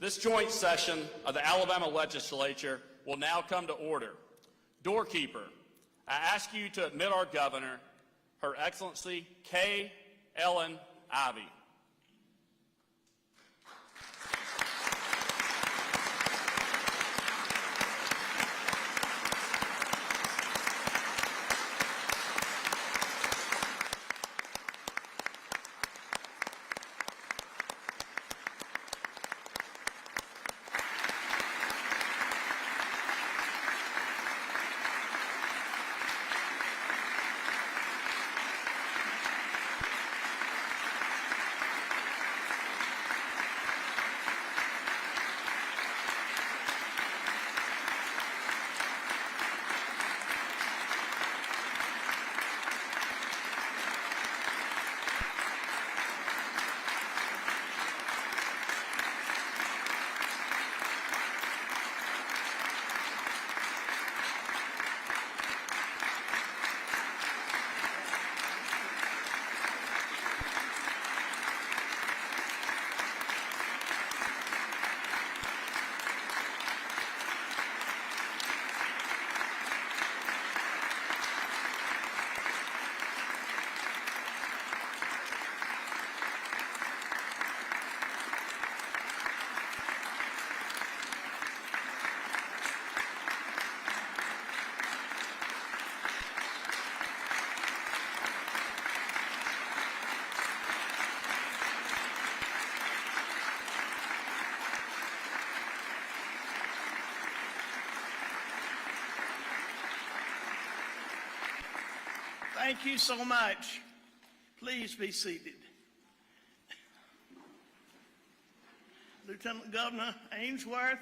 This joint session of the Alabama Legislature will now come to order. Doorkeeper, I ask you to admit our governor, Her Excellency K. Ellen Ivey. Thank you so much. Please be seated. Lieutenant Governor Ainsworth,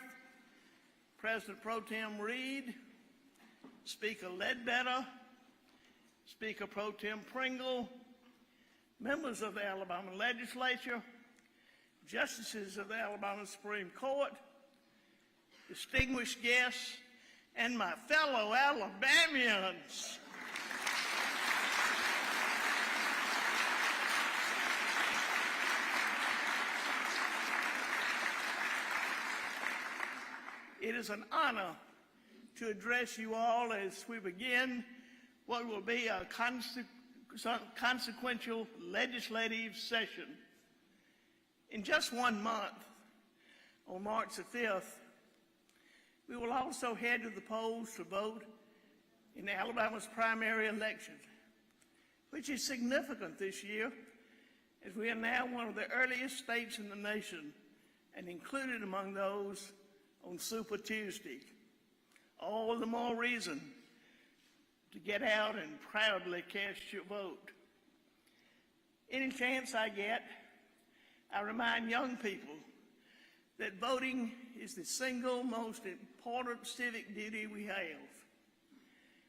President Pro Tem Reed, Speaker Ledbetter, Speaker Pro Tem Pringle, members of the Alabama Legislature, justices of the Alabama Supreme Court, distinguished guests, and my fellow Alabamians. It is an honor to address you all as we begin what will be a consequential legislative session. In just 1 month, on March the 5th, we will also head to the polls to vote in Alabama's primary election, which is significant this year as we are now one of the earliest states in the nation and included among those on Super Tuesday. All the more reason to get out and proudly cast your vote. Any chance I get, I remind young people that voting is the single most important civic duty we have.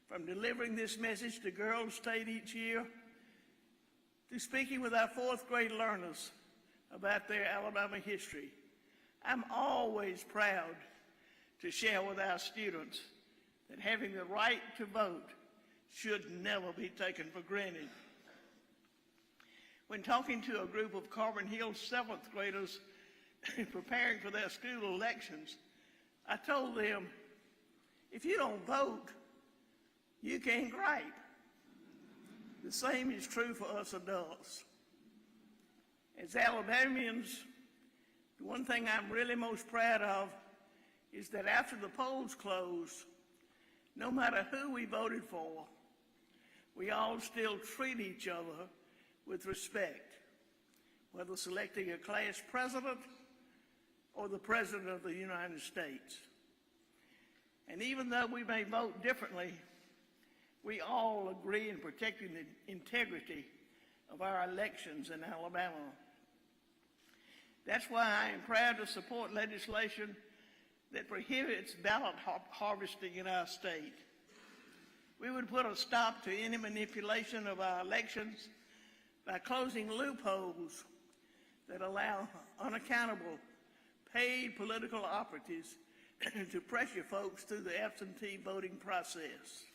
From delivering this message to Girls State each year, to speaking with our fourth grade learners about their Alabama history, I'm always proud to share with our students that having the right to vote should never be taken for granted. When talking to a group of Carbon Hill 7th graders preparing for their school elections, I told them, if you don't vote, you can't gripe. The same is true for us adults. As Alabamians, the one thing I'm really most proud of is that after the polls close, no matter who we voted for, we all still treat each other with respect, whether selecting a class president or the President of the United States. And even though we may vote differently, we all agree in protecting the integrity of our elections in Alabama. That's why I am proud to support legislation that prohibits ballot harvesting in our state. We would put a stop to any manipulation of our elections by closing loopholes that allow unaccountable, paid political operatives to pressure folks through the absentee voting process.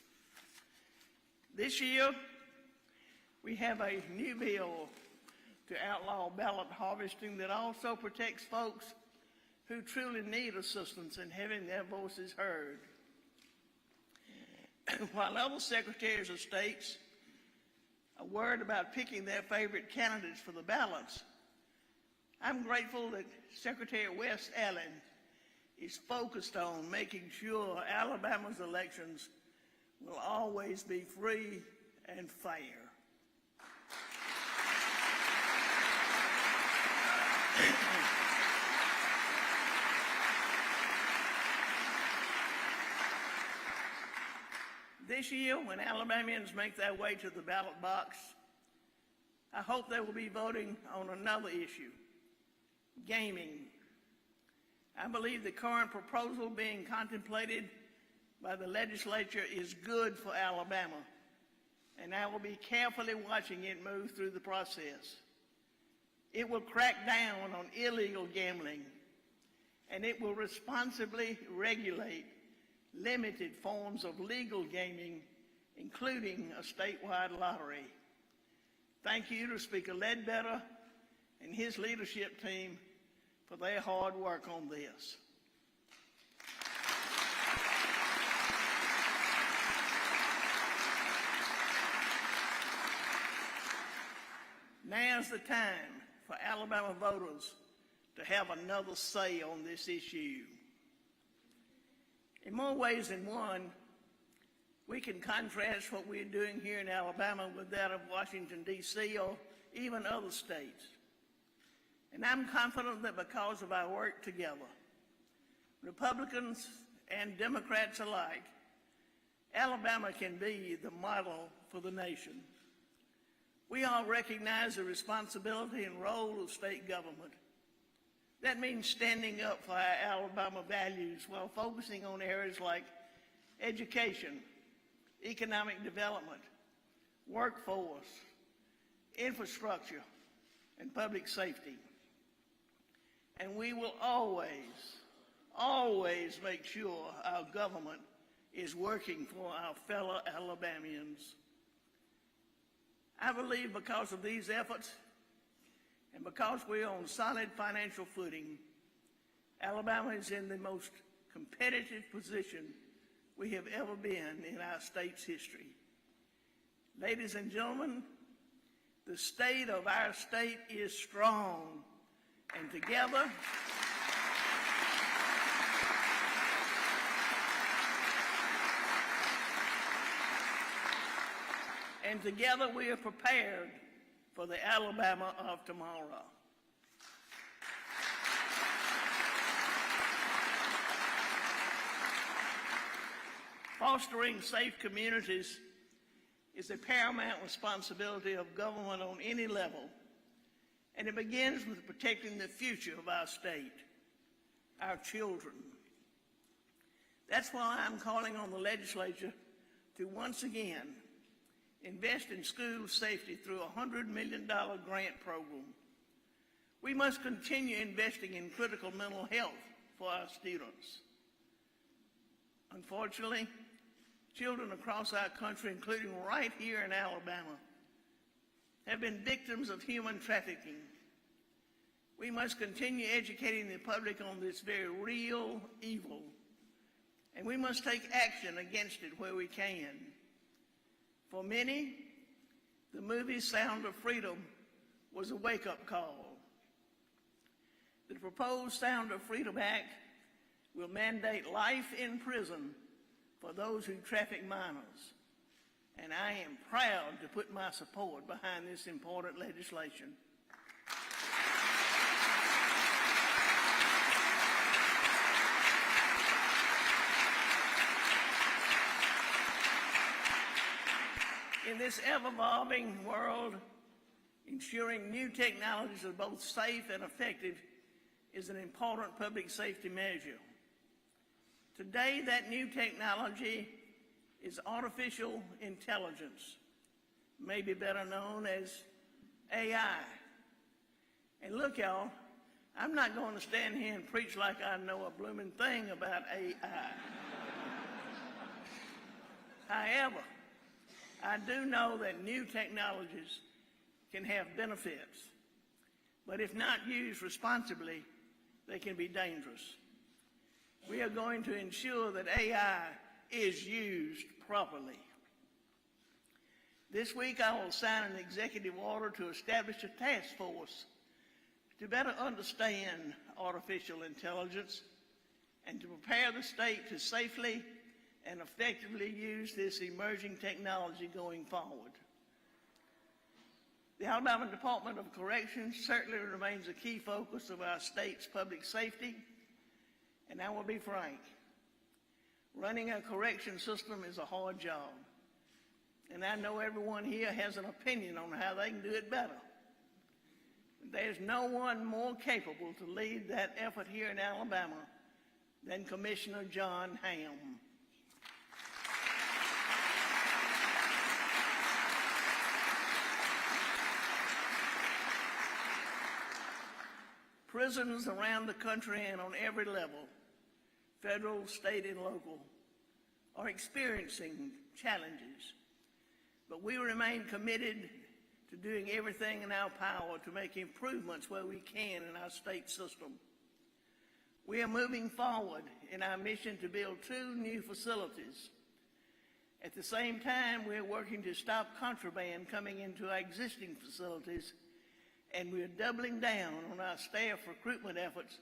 This year, we have a new bill to outlaw ballot harvesting that also protects folks who truly need assistance in having their voices heard. While other secretaries of states are worried about picking their favorite candidates for the ballots, I'm grateful that Secretary West Allen is focused on making sure Alabama's elections will always be free and fair. This year, when Alabamians make their way to the ballot box, I hope they will be voting on another issue, gaming. I believe the current proposal being contemplated by the legislature is good for Alabama, and I will be carefully watching it move through the process. It will crack down on illegal gambling, and it will responsibly regulate limited forms of legal gaming, including a statewide lottery. Thank you to Speaker Ledbetter and his leadership team for their hard work on this. Now's the time for Alabama voters to have another say on this issue. In more ways than one, we can contrast what we're doing here in Alabama with that of Washington, D.C., or even other states. And I'm confident that because of our work together, Republicans and Democrats alike, Alabama can be the model for the nation. We all recognize the responsibility and role of state government. That means standing up for our Alabama values while focusing on areas like education, economic development, workforce, infrastructure, and public safety. And we will always, always make sure our government is working for our fellow Alabamians. I believe because of these efforts, and because we're on solid financial footing, Alabama is in the most competitive position we have ever been in our state's history. Ladies and gentlemen, the state of our state is strong, and together, we are prepared for the Alabama of tomorrow. Fostering safe communities is a paramount responsibility of government on any level, and it begins with protecting the future of our state, our children. That's why I'm calling on the legislature to once again invest in school safety through a $100 million grant program. We must continue investing in critical mental health for our students. Unfortunately, children across our country, including right here in Alabama, have been victims of human trafficking. We must continue educating the public on this very real evil, and we must take action against it where we can. For many, the movie Sound of Freedom was a wake-up call. The proposed Sound of Freedom Act will mandate life in prison for those who traffic minors, and I am proud to put my support behind this important legislation. In this ever-evolving world, ensuring new technologies are both safe and effective is an important public safety measure. Today, that new technology is artificial intelligence, maybe better known as AI. And look, y'all, I'm not going to stand here and preach like I know a blooming thing about AI. However, I do know that new technologies can have benefits, but if not used responsibly, they can be dangerous. We are going to ensure that AI is used properly. This week I will sign an executive order to establish a task force to better understand artificial intelligence and to prepare the state to safely and effectively use this emerging technology going forward. The Alabama Department of Corrections certainly remains a key focus of our state's public safety, and I will be frank, running a correction system is a hard job, and I know everyone here has an opinion on how they can do it better. There's no one more capable to lead that effort here in Alabama than Commissioner John Hamm. Prisons around the country and on every level, federal, state, and local, are experiencing challenges, but we remain committed to doing everything in our power to make improvements where we can in our state system. We are moving forward in our mission to build 2 new facilities. At the same time, we are working to stop contraband coming into our existing facilities, and we are doubling down on our staff recruitment efforts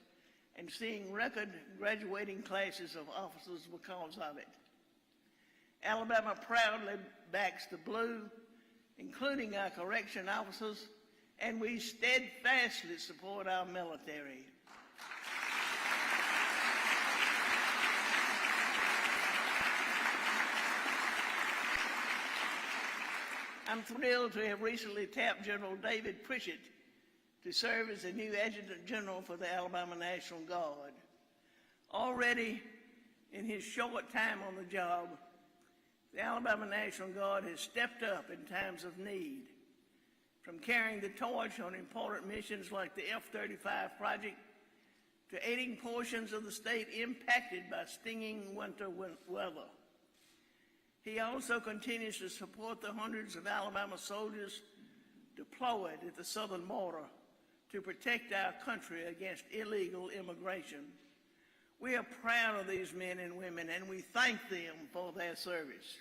and seeing record graduating classes of officers because of it. Alabama proudly backs the blue, including our correction officers, and we steadfastly support our military. I'm thrilled to have recently tapped General David Pritchett to serve as the new Adjutant General for the Alabama National Guard. Already in his short time on the job, the Alabama National Guard has stepped up in times of need, from carrying the torch on important missions like the F-35 project to aiding portions of the state impacted by stinging winter weather. He also continues to support the hundreds of Alabama soldiers deployed at the southern border to protect our country against illegal immigration. We are proud of these men and women, and we thank them for their service.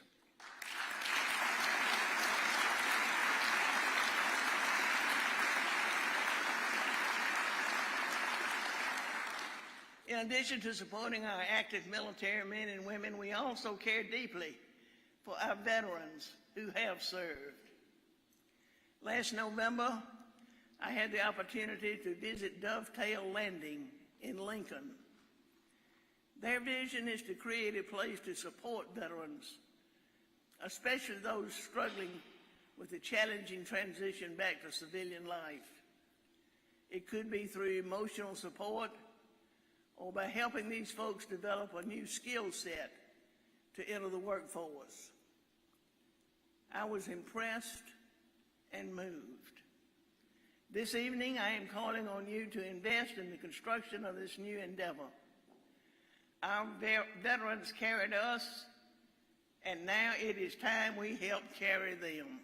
In addition to supporting our active military men and women, we also care deeply for our veterans who have served. Last November, I had the opportunity to visit Dovetail Landing in Lincoln. Their vision is to create a place to support veterans, especially those struggling with the challenging transition back to civilian life. It could be through emotional support or by helping these folks develop a new skill set to enter the workforce. I was impressed and moved. This evening, I am calling on you to invest in the construction of this new endeavor. Our veterans carried us, and now it is time we help carry them.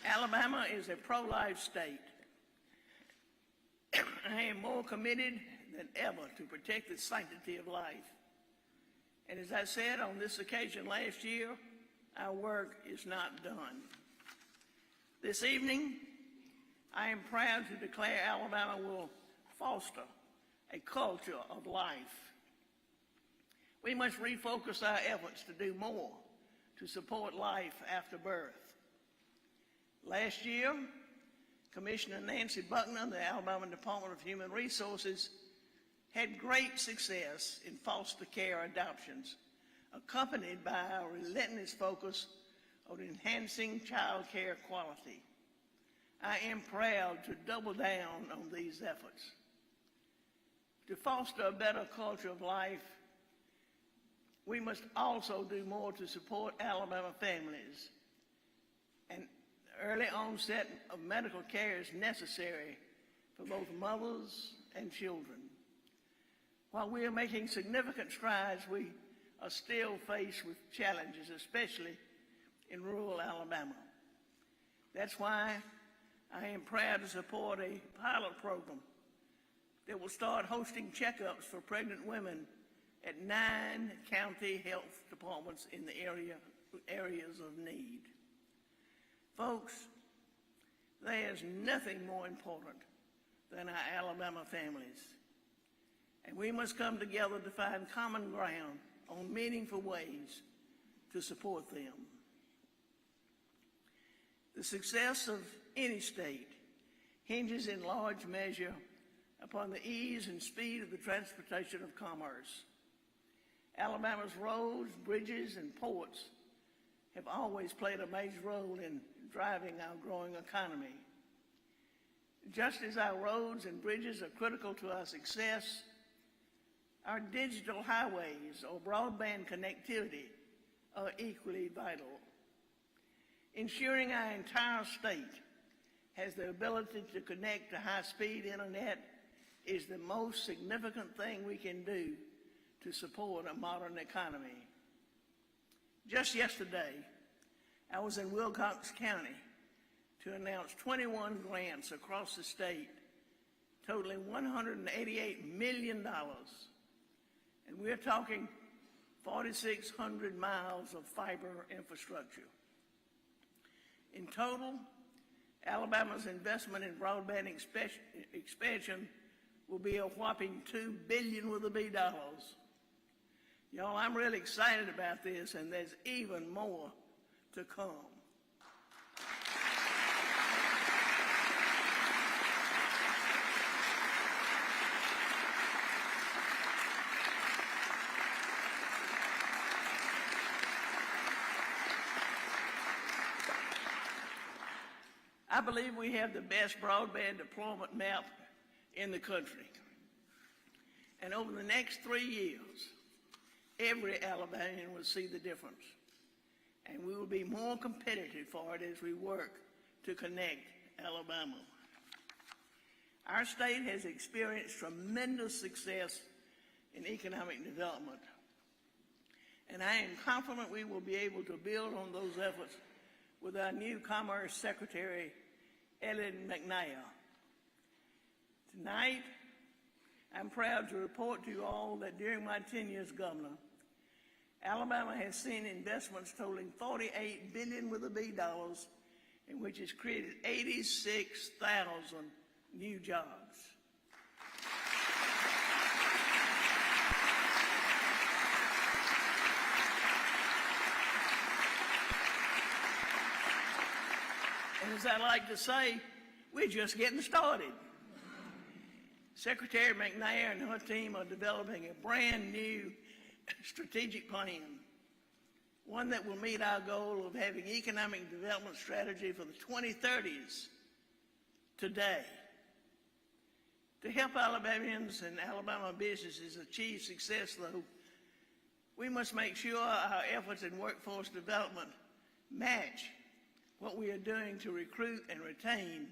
Alabama is a pro-life state. I am more committed than ever to protect the sanctity of life. And as I said on this occasion last year, our work is not done. This evening, I am proud to declare Alabama will foster a culture of life. We must refocus our efforts to do more to support life after birth. Last year, Commissioner Nancy Buckner, the Alabama Department of Human Resources, had great success in foster care adoptions, accompanied by our relentless focus on enhancing child care quality. I am proud to double down on these efforts. To foster a better culture of life, we must also do more to support Alabama families. And early onset of medical care is necessary for both mothers and children. While we are making significant strides, we are still faced with challenges, especially in rural Alabama. That's why I am proud to support a pilot program that will start hosting checkups for pregnant women at 9 county health departments in the areas of need. Folks, there's nothing more important than our Alabama families, and we must come together to find common ground on meaningful ways to support them. The success of any state hinges in large measure upon the ease and speed of the transportation of commerce. Alabama's roads, bridges, and ports have always played a major role in driving our growing economy. Just as our roads and bridges are critical to our success, our digital highways or broadband connectivity are equally vital. Ensuring our entire state has the ability to connect to high-speed internet is the most significant thing we can do to support a modern economy. Just yesterday, I was in Wilcox County to announce 21 grants across the state totaling $188 million. And we're talking 4,600 miles of fiber infrastructure. In total, Alabama's investment in broadband expansion will be a whopping $2 billion with a B dollars. Y'all, I'm really excited about this, and there's even more to come. I believe we have the best broadband deployment map in the country. And over the next 3 years, every Alabamian will see the difference. And we will be more competitive for it as we work to connect Alabama. Our state has experienced tremendous success in economic development. And I am confident we will be able to build on those efforts with our new Commerce Secretary, Ellen McNair. Tonight, I'm proud to report to you all that during my tenure as governor, Alabama has seen investments totaling $48 billion with a B dollars, in which has created 86,000 new jobs. And as I like to say, we're just getting started. Secretary McNair and her team are developing a brand new strategic plan, one that will meet our goal of having economic development strategy for the 2030s today. To help Alabamians and Alabama businesses achieve success, though, we must make sure our efforts in workforce development match what we are doing to recruit and retain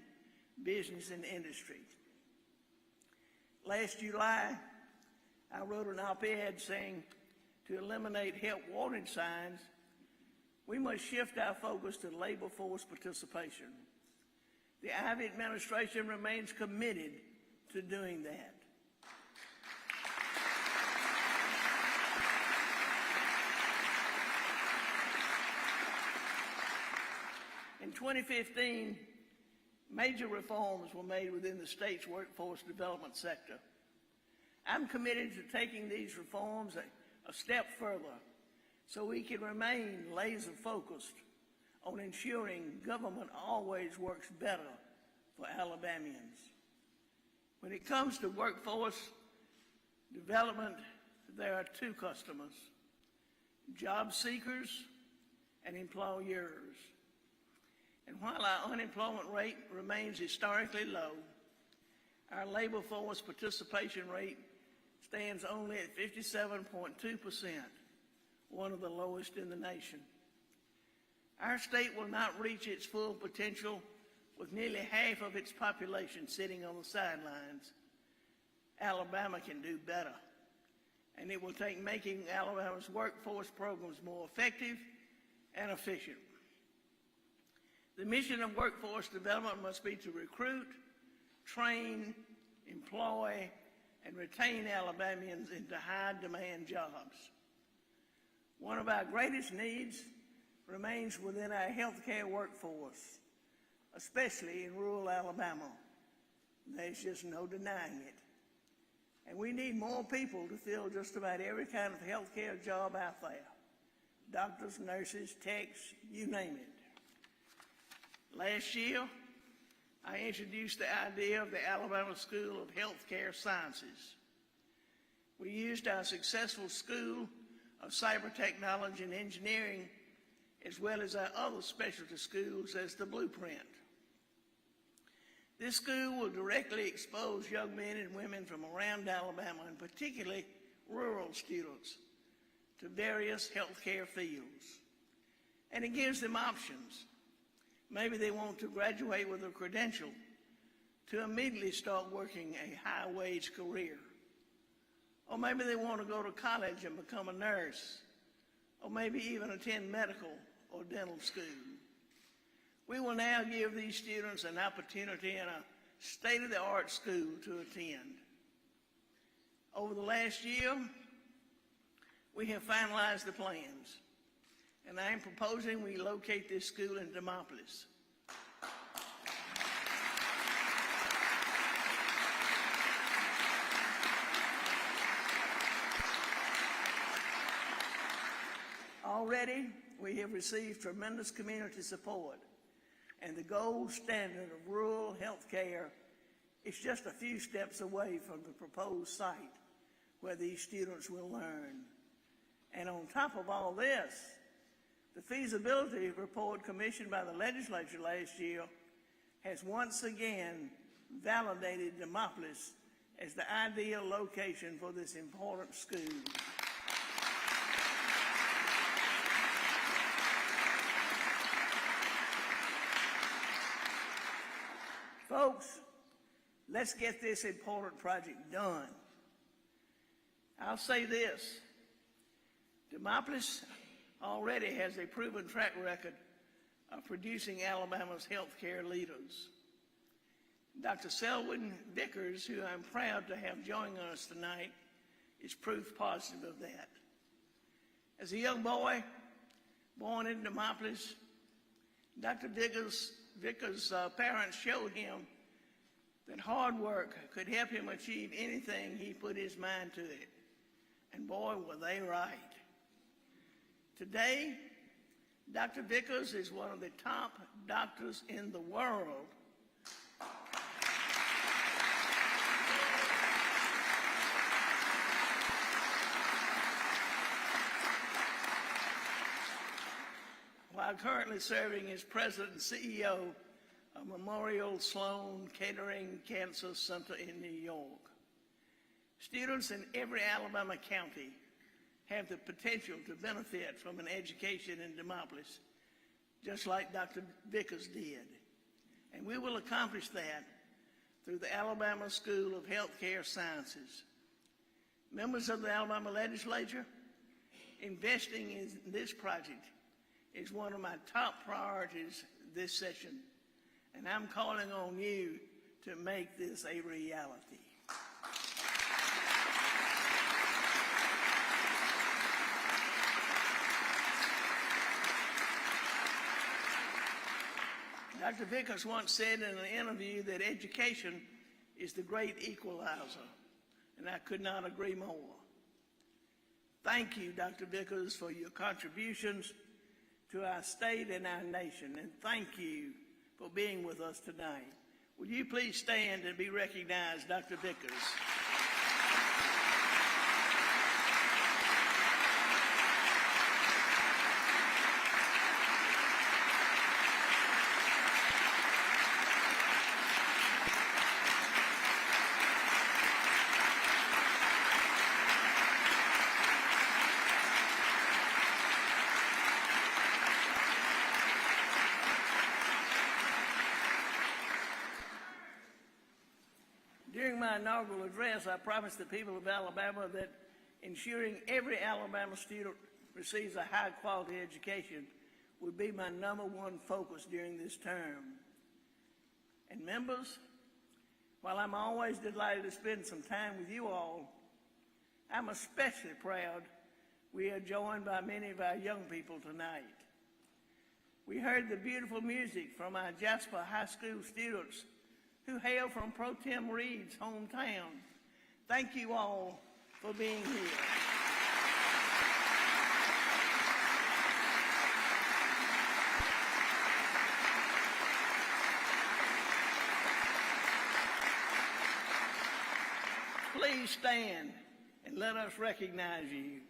business and industry. Last July, I wrote an op-ed saying to eliminate help wanted signs, we must shift our focus to labor force participation. The Ivey administration remains committed to doing that. In 2015, major reforms were made within the state's workforce development sector. I'm committed to taking these reforms a step further so we can remain laser focused on ensuring government always works better for Alabamians. When it comes to workforce development, there are two customers: job seekers and employers. And while our unemployment rate remains historically low, our labor force participation rate stands only at 57.2%, one of the lowest in the nation. Our state will not reach its full potential with nearly half of its population sitting on the sidelines. Alabama can do better, and it will take making Alabama's workforce programs more effective and efficient. The mission of workforce development must be to recruit, train, employ, and retain Alabamians into high-demand jobs. One of our greatest needs remains within our healthcare workforce, especially in rural Alabama. There's just no denying it. And we need more people to fill just about every kind of healthcare job out there. Doctors, nurses, techs, you name it. Last year, I introduced the idea of the Alabama School of Healthcare Sciences. We used our successful School of Cyber Technology and Engineering, as well as our other specialty schools, as the blueprint. This school will directly expose young men and women from around Alabama, and particularly rural students, to various healthcare fields. And it gives them options. Maybe they want to graduate with a credential to immediately start working a high-wage career. Or maybe they want to go to college and become a nurse, or maybe even attend medical or dental school. We will now give these students an opportunity in a state-of-the-art school to attend. Over the last year, we have finalized the plans, and I am proposing we locate this school in Demopolis. Already, we have received tremendous community support, and the gold standard of rural health care is just a few steps away from the proposed site where these students will learn. And on top of all this, the feasibility report commissioned by the legislature last year has once again validated Demopolis as the ideal location for this important school. Folks, let's get this important project done. I'll say this, Demopolis already has a proven track record of producing Alabama's healthcare leaders. Dr. Selwyn Vickers, who I'm proud to have joining us tonight, is proof positive of that. As a young boy born in Demopolis, Dr. Vickers' parents showed him that hard work could help him achieve anything he put his mind to it. And boy, were they right. Today, Dr. Vickers is one of the top doctors in the world. While currently serving as president and CEO of Memorial Sloan Kettering Cancer Center in New York. Students in every Alabama county have the potential to benefit from an education in Demopolis, just like Dr. Vickers did. And we will accomplish that through the Alabama School of Healthcare Sciences. Members of the Alabama legislature, investing in this project is one of my top priorities this session, and I'm calling on you to make this a reality. Dr. Vickers once said in an interview that education is the great equalizer, and I could not agree more. Thank you, Dr. Vickers, for your contributions to our state and our nation, and thank you for being with us tonight. Will you please stand and be recognized, Dr. Vickers? During my inaugural address, I promised the people of Alabama that ensuring every Alabama student receives a high-quality education would be my #1 focus during this term. And members, while I'm always delighted to spend some time with you all, I'm especially proud we are joined by many of our young people tonight. We heard the beautiful music from our Jasper High School students who hail from Pro Tem Reed's hometown. Thank you all for being here. Please stand and let us recognize you.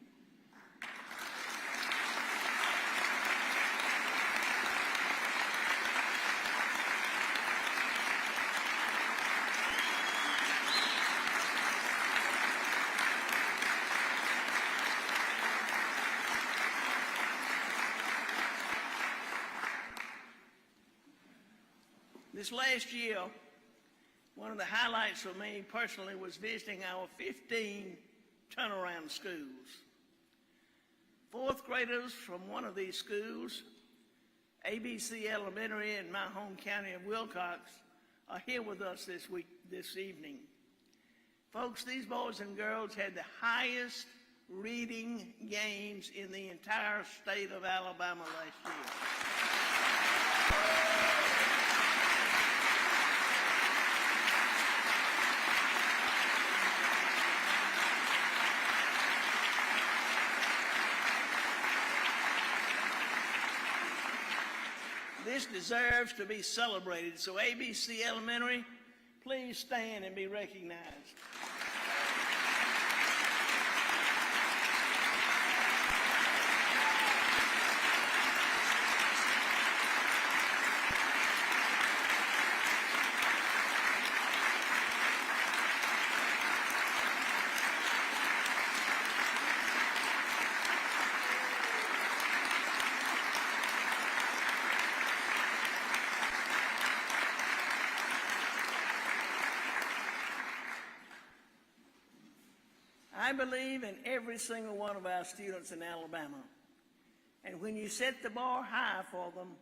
This last year, one of the highlights for me personally was visiting our 15 turnaround schools. Fourth graders from one of these schools, ABC Elementary in my home county of Wilcox, are here with us this evening. Folks, these boys and girls had the highest reading gains in the entire state of Alabama last year. This deserves to be celebrated, so ABC Elementary, please stand and be recognized. I believe in every single one of our students in Alabama. And when you set the bar high for them,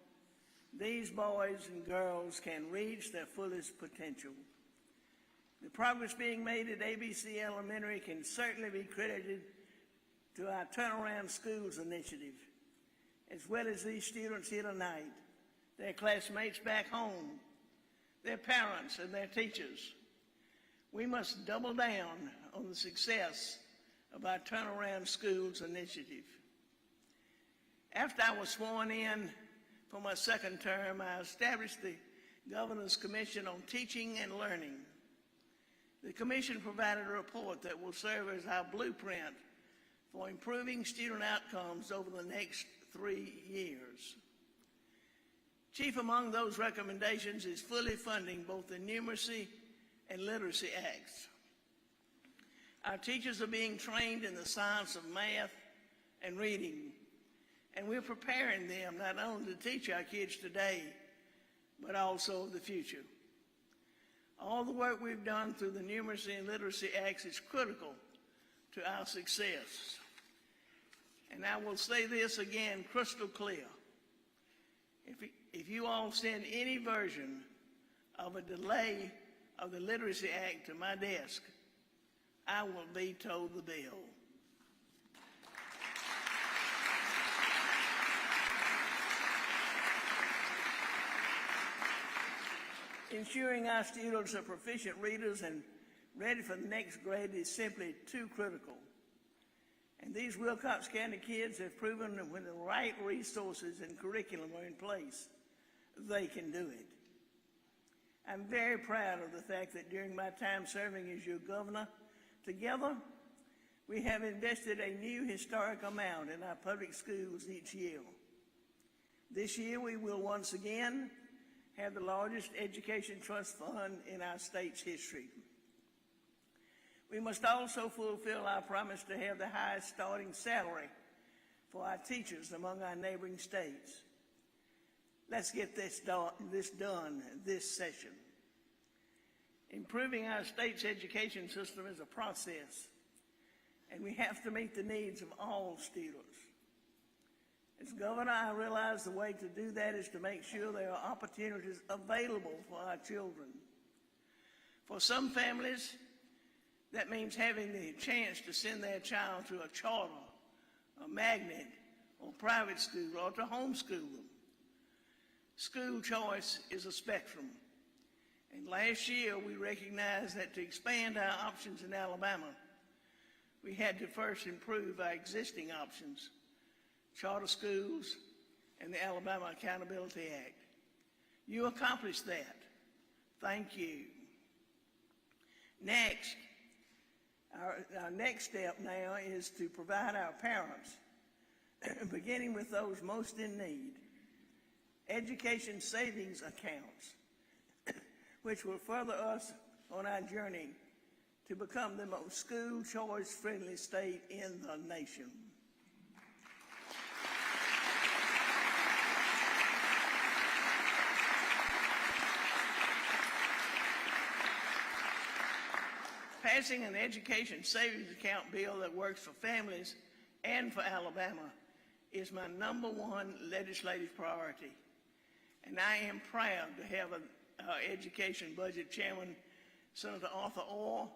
these boys and girls can reach their fullest potential. The progress being made at ABC Elementary can certainly be credited to our Turnaround Schools initiative, as well as these students here tonight, their classmates back home, their parents and their teachers. We must double down on the success of our Turnaround Schools initiative. After I was sworn in for my second term, I established the Governor's Commission on Teaching and Learning. The commission provided a report that will serve as our blueprint for improving student outcomes over the next 3 years. Chief among those recommendations is fully funding both the Numeracy and Literacy Acts. Our teachers are being trained in the science of math and reading, and we're preparing them not only to teach our kids today, but also the future. All the work we've done through the Numeracy and Literacy Acts is critical to our success. And I will say this again crystal clear. If you all send any version of a delay of the Literacy Act to my desk, I will veto the bill. Ensuring our students are proficient readers and ready for the next grade is simply too critical. And these Wilcox County kids have proven that when the right resources and curriculum are in place, they can do it. I'm very proud of the fact that during my time serving as your governor, together, we have invested a new historic amount in our public schools each year. This year, we will once again have the largest education trust fund in our state's history. We must also fulfill our promise to have the highest starting salary for our teachers among our neighboring states. Let's get this done this session. Improving our state's education system is a process, and we have to meet the needs of all students. As governor, I realize the way to do that is to make sure there are opportunities available for our children. For some families, that means having the chance to send their child to a charter, a magnet, or private school, or to homeschool them. School choice is a spectrum. And last year, we recognized that to expand our options in Alabama, we had to first improve our existing options, charter schools, and the Alabama Accountability Act. You accomplished that. Thank you. Next, our next step now is to provide our parents, beginning with those most in need, education savings accounts, which will further us on our journey to become the most school choice friendly state in the nation. Passing an education savings account bill that works for families and for Alabama is my #1 legislative priority. And I am proud to have our Education Budget Chairman, Senator Arthur Orr,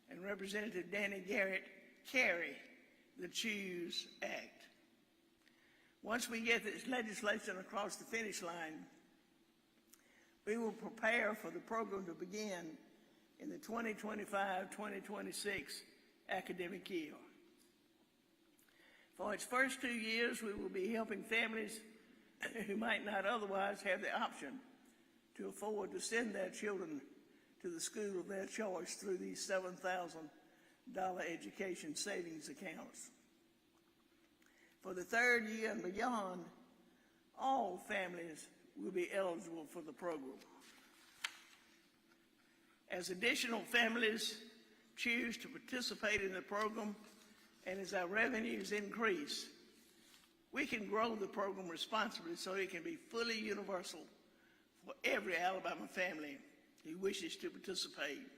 and Representative Danny Garrett carry the CHOOSE Act. Once we get this legislation across the finish line, we will prepare for the program to begin in the 2025-2026 academic year. For its first 2 years, we will be helping families who might not otherwise have the option to afford to send their children to the school of their choice through these $7,000 education savings accounts. For the third year and beyond, all families will be eligible for the program. As additional families choose to participate in the program and as our revenues increase, we can grow the program responsibly so it can be fully universal for every Alabama family who wishes to participate.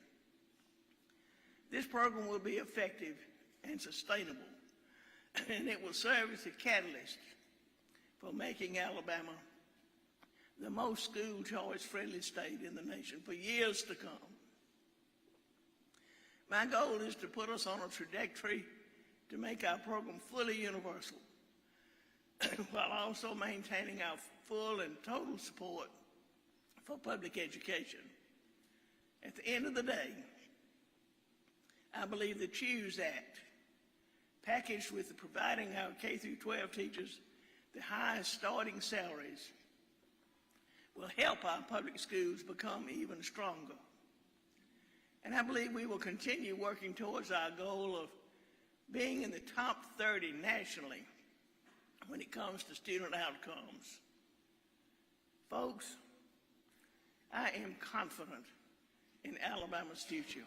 This program will be effective and sustainable, and it will serve as a catalyst for making Alabama the most school choice friendly state in the nation for years to come. My goal is to put us on a trajectory to make our program fully universal, while also maintaining our full and total support for public education. At the end of the day, I believe the CHOOSE Act, packaged with providing our K-12 teachers the highest starting salaries, will help our public schools become even stronger. And I believe we will continue working towards our goal of being in the top 30 nationally when it comes to student outcomes. Folks, I am confident in Alabama's future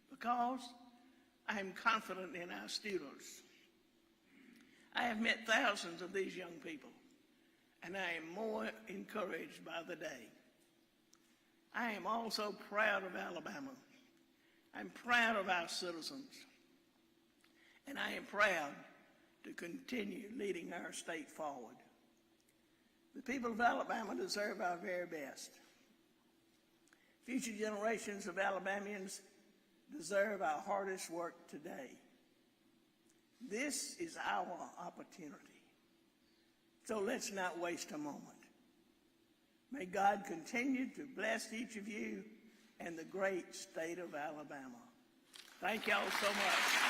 because I am confident in our students. I have met thousands of these young people, and I am more encouraged by the day. I am also proud of Alabama. I'm proud of our citizens, and I am proud to continue leading our state forward. The people of Alabama deserve our very best. Future generations of Alabamians deserve our hardest work today. This is our opportunity, so let's not waste a moment. May God continue to bless each of you and the great state of Alabama. Thank y'all so much.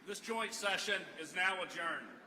This joint session is now adjourned.